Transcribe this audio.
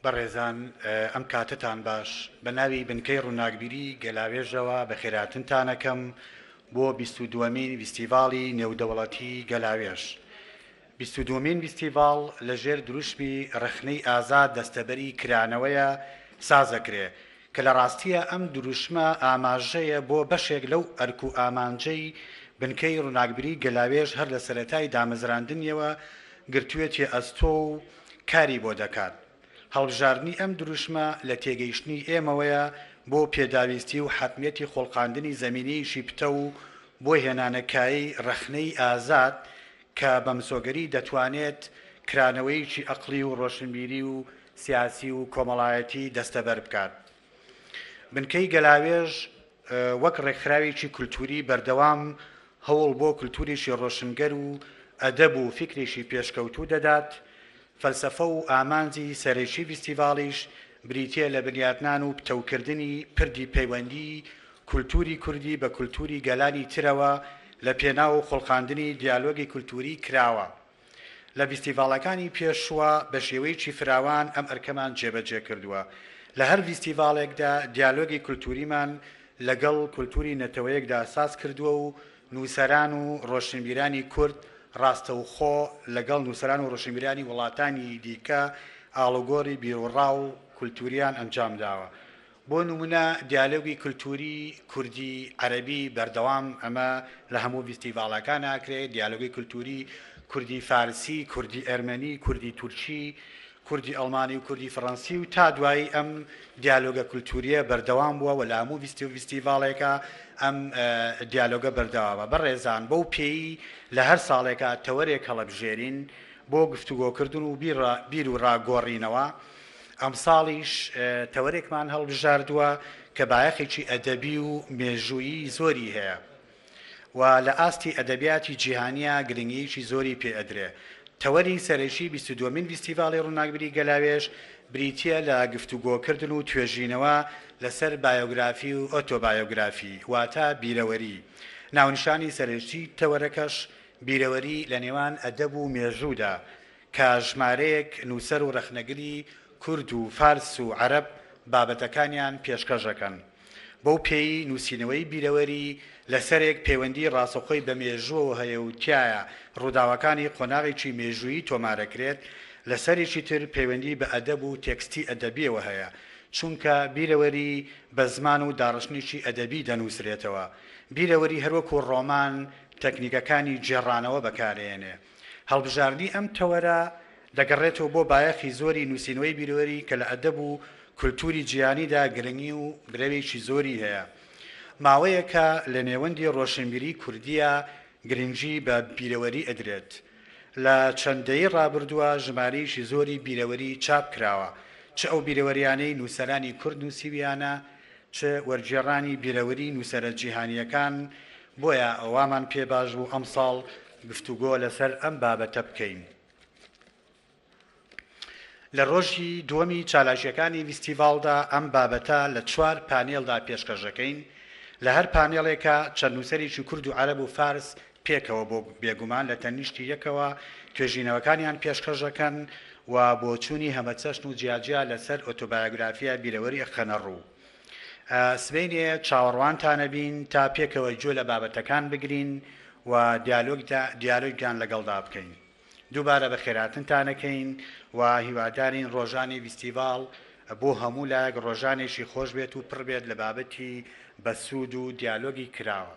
بەڕێزان ئەم کاتتان باش بە ناوی بنکەی ڕووناکبیری گەلاوێژەوە بە خێراتنتانەکەم بۆ 22مین فیستیڤاڵی نێودەوڵەتی گەلاوێژ. 22مین فیستیڤاڵ لەژێر دروشمی ڕخنەی ئازاد دەستەبەری کرانەوەیە سازەکرێ کە لە ڕاستیە ئەم دروشمە ئاماژەیە بۆ بەشێک لەو ئەرک و ئامانجەی بنکەی ڕووناکبیری گەلاوێژ هەر لە سەرەتای دامەزراندنیەوە گرتوویەتی ئەستۆ و کاری بۆ دەکات. هەڵبژاردننی ئەم دروشمە لە تێگەیشتنی ئێمەوەیە بۆ پێداویستی و حتمیەتی خۆڵقاندنی زەمینەیەشی پتە و بۆ هێنانەکایی ڕەخنەی ئازاد کە بە مسۆگەری دەتوانێت کرانەوەیکی ئەقلی و ڕۆشنبیری و سیاسی و کۆمەڵایەتی دەستەبەر بکات. بنکەی گەلاوێژ وەک ڕێکخراوێکی کولتوری بەردەوام هەوڵ بۆ کولتوریشی ڕۆشنگەر و ئەدەب و فکرێکی پێشکەوتوو دەدات. فەلسەفە و ئامانجی سەرەکی فیستیڤاڵیش بریتیە لە بنیاتنان و پتەوکردنی پردی پەیوەندی کولتوری کوردی بە کولتوری گەلانی ترەوە لە پێناو و خۆڵقاندنی دیالۆگی کولتوری کراوە. لە فیستیڤاڵەکانی پێشوە بە شێوەیەکی فراوان ئەم ئەرکەمان جێبەجێ کردووە. لە هەر فیستیڤاڵێکدا دیالۆگی کولتوریمان لەگەڵ کولتوری نەتەوەیەکدا ساز کردووە و نووسەران و ڕۆشنبیرانی کورد ڕاستەوخۆ لەگەڵ نووسەران و ڕۆشنبیرانی وڵاتانی دیکە ئاڵوگۆڕی بیرۆڕا و کولتوریان ئەنجام داوە. بۆ نمونە دیالۆگی کولتوری کوردی عەرەبی بەردەوام ئەمە لە هەموو فیستیڤاڵەکان ناکرێت. دیالۆگی کولتوری کوردی فارسی، کوردی ئەرمەنی، کوردی تورکی، کوردی ئەڵمانی و کوردی فەڕەنسی و تا دوایی ئەم دیالۆگە کولتوریە بەردەوام بووە و لە هەموو فیستیڤاڵێکە ئەم دیالۆگە بەردەوامە. بەڕێزان بەو پێی لە هەر ساڵێکە تەوەرێک هەڵەبژێرین بۆ گفتوگۆکردن و بیر و ڕاگۆڕینەوە. ئەم ساڵیش تەوەرێکمان هەڵبژاردووە کە بایەخێکی ئەدەبی و مێژوویی زۆری هەیە و لە ئاستی ئەدەبیاتی جیهانیە گرنگییەکی زۆری پێ ئەدرێ. تەوەری سەرەکی 22مین فیستیڤاڵی ڕووناکبیری گەلاوێژ بریتیە لە گفتوگۆکردن و توێژینەوە لەسەر بایۆگرافی و ئۆتۆبایۆگرافی واتە بیرەوەری. ناونیشانی سەرەکی تەوەرەکەش بیرەوەری لە نێوان ئەدەب و مێژوودا کە ژمارەیەک نووسەر و ڕەخنەگری کورد و فارس و عەرەب بابەتەکانیان پێشکەشەکەن. بەو پێی نووسینەوەی بیرەوەری لەسەرێک پەیوەندی ڕاستەوخۆی بە مێژووەوە هەیە و تایە ڕووداوەکانی قۆناغێکی مێژوویی تۆمارەکرێت. لەسەرێکی تر پەیوەندی بە ئەدەب و تێکستی ئەدەبیەوە هەیە چونکە بیرەوەری بە زمان و داڕشنێکی ئەدەبی دەنووسرێتەوە. بیرەوەری هەروەکو ڕۆمان تەکنیکەکانی جێڕانەوە بەکارێنێ. هەڵبژاردننی ئەم تەوەرە دەگەڕێتەوە بۆ بایەخی زۆری نووسینەوەی بیرەوەری کە لە ئەدەب و کولتوری جیهانیدا گرنگی و برەوێکی زۆری هەیە. ماوەیەکە لە نێوەندی ڕۆشنبیری کوردیە گرنگی بە بیرەوەری ئەدرێت. لە چەندەی ڕابردووە ژمارەیەکی زۆری بیرەوەری چاپ کراوە، چ ئەو بیرەوەریانەی نووسەرانی کورد نووسیویانە چ وەرگێڕانی بیرەوەری نووسەرە جیهانیەکان. بۆیە ئەوامان پێ باش بوو ئەم ساڵ گفتوگۆ لەسەر ئەم بابەتە بکەین. لە ڕۆژی دووەمی چالاشیەکانی فیستیڤاڵدا ئەم بابەتە لە 4 پانێڵدا پێشکەشەکەین. لە هەر پانێڵێکە چەند نووسەرێکی کورد و عەرەب و فارس پێکەوە بۆ بێگومان لە تەنیشتی یەکەوە توێژینەوەکانیان پێشکەشەکەن و بۆ چوونی هەمەچەشن و جیاجیا لەسەر ئۆتۆبایۆگرافیە بیرەوەری خەنە ڕوو. سبەینێ چاوەڕوانتانە بین تا پێکەوە گوێ لە بابەتەکان بگرین و دیالۆگیان لەگەڵدا بکەین. دووبارە بە خێراتنتانەکەین و هیوادارین ڕۆژانی فیستیڤاڵ بۆ هەموو لایەک ڕۆژانێکی خۆش بێت و پڕ بێت لە بابەتی بەسوود و دیالۆگی کراوە.